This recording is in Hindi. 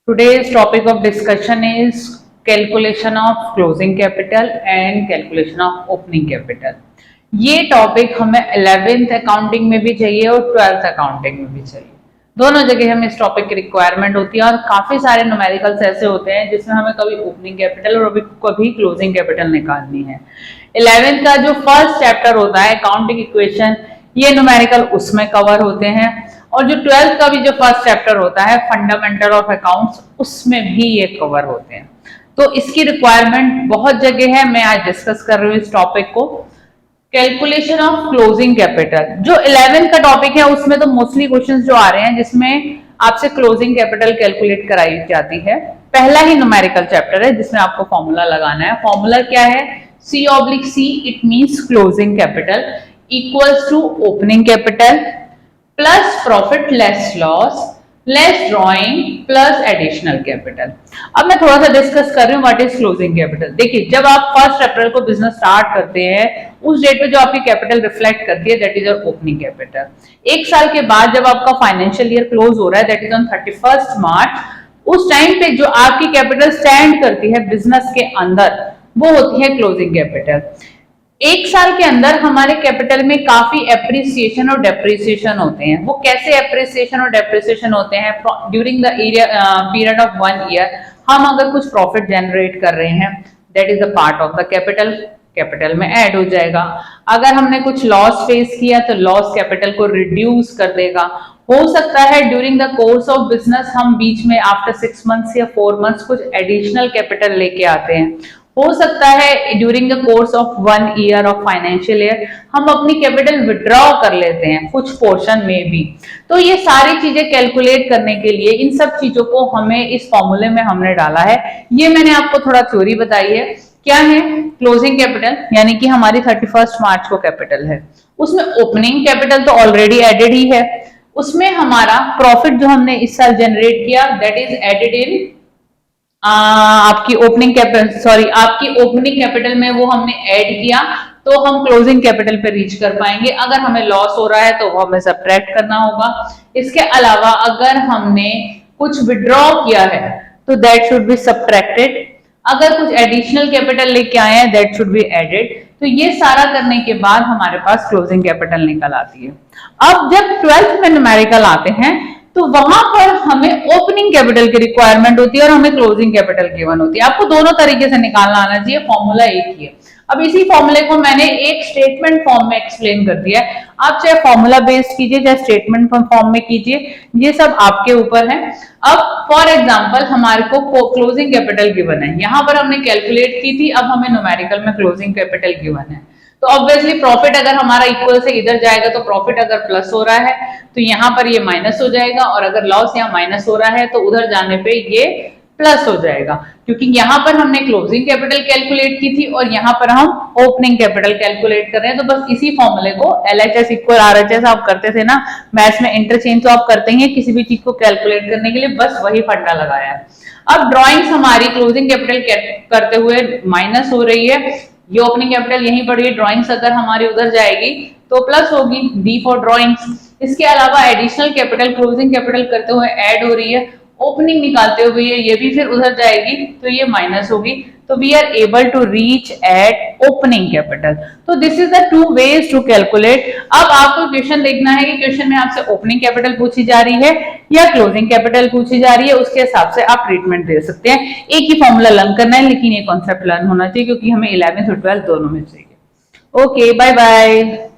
Today's topic of discussion is calculation of closing capital and calculation of opening capital. ये टॉपिक हमें 11th अकाउंटिंग में भी चाहिए और 12th अकाउंटिंग में भी चाहिए। दोनों जगह हमें इस टॉपिक की रिक्वायरमेंट होती है और काफी सारे न्यूमेरिकल्स ऐसे होते हैं जिसमें हमें कभी ओपनिंग कैपिटल और कभी क्लोजिंग कैपिटल निकालनी है। 11th का जो फर्स्ट चैप्टर होता है अकाउंटिंग इक्वेशन, ये न्यूमेरिकल उसमें कवर होते हैं और जो 12th का भी जो फर्स्ट चैप्टर होता है फंडामेंटल ऑफ अकाउंट्स, उसमें भी ये कवर होते हैं। तो इसकी रिक्वायरमेंट बहुत जगह है। मैं आज डिस्कस कर रही हूँ इस टॉपिक को, कैलकुलेशन ऑफ क्लोजिंग कैपिटल। जो 11th का टॉपिक है उसमें तो मोस्टली क्वेश्चंस जो आ रहे हैं जिसमें आपसे क्लोजिंग कैपिटल कैलकुलेट कराई जाती है। पहला ही न्यूमेरिकल चैप्टर है जिसमें आपको फॉर्मूला लगाना है। फॉर्मूला क्या है? C/C, it means closing capital equals to opening capital plus profit less loss less drawing plus additional capital. अब मैं थोड़ा सा डिस्कस कर रही हूँ व्हाट इज क्लोजिंग कैपिटल। देखिए, जब आप 1 अप्रैल को बिजनेस स्टार्ट करते हैं उस डेट पे जो आपकी कैपिटल रिफ्लेक्ट करती है that is your opening capital. 1 साल के बाद जब आपका फाइनेंशियल ईयर क्लोज हो रहा है दैट इज ऑन 31 मार्च, उस टाइम पे जो आपकी कैपिटल स्टैंड करती है बिजनेस के अंदर वो होती है क्लोजिंग कैपिटल। 1 साल के अंदर हमारे कैपिटल में काफी एप्रिसिएशन और डेप्रिसिएशन होते हैं। वो कैसे एप्रिसिएशन और डेप्रिसिएशन होते हैं? During the period of 1 year हम अगर कुछ प्रॉफिट जनरेट कर रहे हैं that is a part of the capital में ऐड हो जाएगा। अगर हमने कुछ लॉस फेस किया तो लॉस कैपिटल को रिड्यूस कर देगा। हो सकता है during the course of business हम बीच में आफ्टर 6 मंथ्स या 4 मंथ्स कुछ एडिशनल कैपिटल लेके आते हैं। हो सकता है during the course of 1 year of financial year हम अपनी कैपिटल विड्रॉ कर लेते हैं कुछ पोर्शन में भी। तो ये सारी चीजें कैलकुलेट करने के लिए इन सब चीजों को हमें इस फॉर्मूले में हमने डाला है। ये मैंने आपको थोड़ा थ्योरी बताई है। क्या है क्लोजिंग कैपिटल? यानी कि हमारी 31 मार्च को कैपिटल है, उसमें ओपनिंग कैपिटल तो ऑलरेडी एडेड ही है, उसमें हमारा प्रॉफिट जो हमने इस साल जनरेट किया दैट इज एडेड इन आपकी ओपनिंग कैपिटल में वो हमने ऐड किया तो हम क्लोजिंग कैपिटल पे रीच कर पाएंगे। अगर हमें लॉस हो रहा है तो वो हमें सब्ट्रैक्ट करना होगा। इसके अलावा अगर हमने कुछ विड्रॉ किया है तो दैट शुड बी सब्ट्रैक्टेड। अगर कुछ एडिशनल कैपिटल लेके आए हैं दैट शुड बी एडेड। तो ये सारा करने के बाद हमारे पास क्लोजिंग कैपिटल निकल आती है। अब जब 12th में न्यूमेरिकल आते हैं तो वहां पर हमें ओपनिंग कैपिटल की रिक्वायरमेंट होती है और हमें क्लोजिंग कैपिटल गिवन होती है। आपको दोनों तरीके से निकालना आना चाहिए, फॉर्मूला एक ही है। अब इसी फॉर्मूले को मैंने एक स्टेटमेंट फॉर्म में एक्सप्लेन कर दिया है। आप चाहे फॉर्मूला बेस्ड कीजिए चाहे स्टेटमेंट फॉर्म में कीजिए, ये सब आपके ऊपर है। अब फॉर एग्जांपल हमारे को क्लोजिंग कैपिटल गिवन है, यहाँ पर हमने कैलकुलेट की थी, अब हमें न्यूमेरिकल में क्लोजिंग कैपिटल गिवन है। तो ऑब्वियसली प्रॉफिट अगर हमारा इक्वल से इधर जाएगा तो प्रॉफिट अगर प्लस हो रहा है तो यहाँ पर ये माइनस हो जाएगा और अगर लॉस यहाँ माइनस हो रहा है तो उधर जाने पे ये प्लस हो जाएगा, क्योंकि यहाँ पर हमने क्लोजिंग कैपिटल कैलकुलेट की थी और यहाँ पर हम ओपनिंग कैपिटल कैलकुलेट कर रहे हैं। तो बस इसी फॉर्मूले को LHS इक्वल RHS आप करते थे ना मैथ्स में, इंटरचेंज तो आप करते हैं किसी भी चीज को कैलकुलेट करने के लिए, बस वही फंडा लगाया है। अब ड्रॉइंग्स हमारी क्लोजिंग कैपिटल करते हुए माइनस हो रही है, ये ओपनिंग कैपिटल यहीं पर, ये ड्राइंग्स अगर हमारी उधर जाएगी तो प्लस होगी, डी फॉर ड्राइंग्स। इसके अलावा एडिशनल कैपिटल क्लोजिंग कैपिटल करते हुए ऐड हो रही है, ओपनिंग निकालते हुए ये भी फिर उधर जाएगी तो ये माइनस होगी। तो we are able to reach at opening capital. तो this is the 2 ways to calculate. अब आपको क्वेश्चन देखना है कि क्वेश्चन में आपसे ओपनिंग कैपिटल पूछी जा रही है या क्लोजिंग कैपिटल पूछी जा रही है, उसके हिसाब से आप ट्रीटमेंट दे सकते हैं। एक ही फॉर्मूला लर्न करना है लेकिन ये कॉन्सेप्ट लर्न होना चाहिए क्योंकि हमें 11th और 12th दोनों में चाहिए। Okay, bye bye.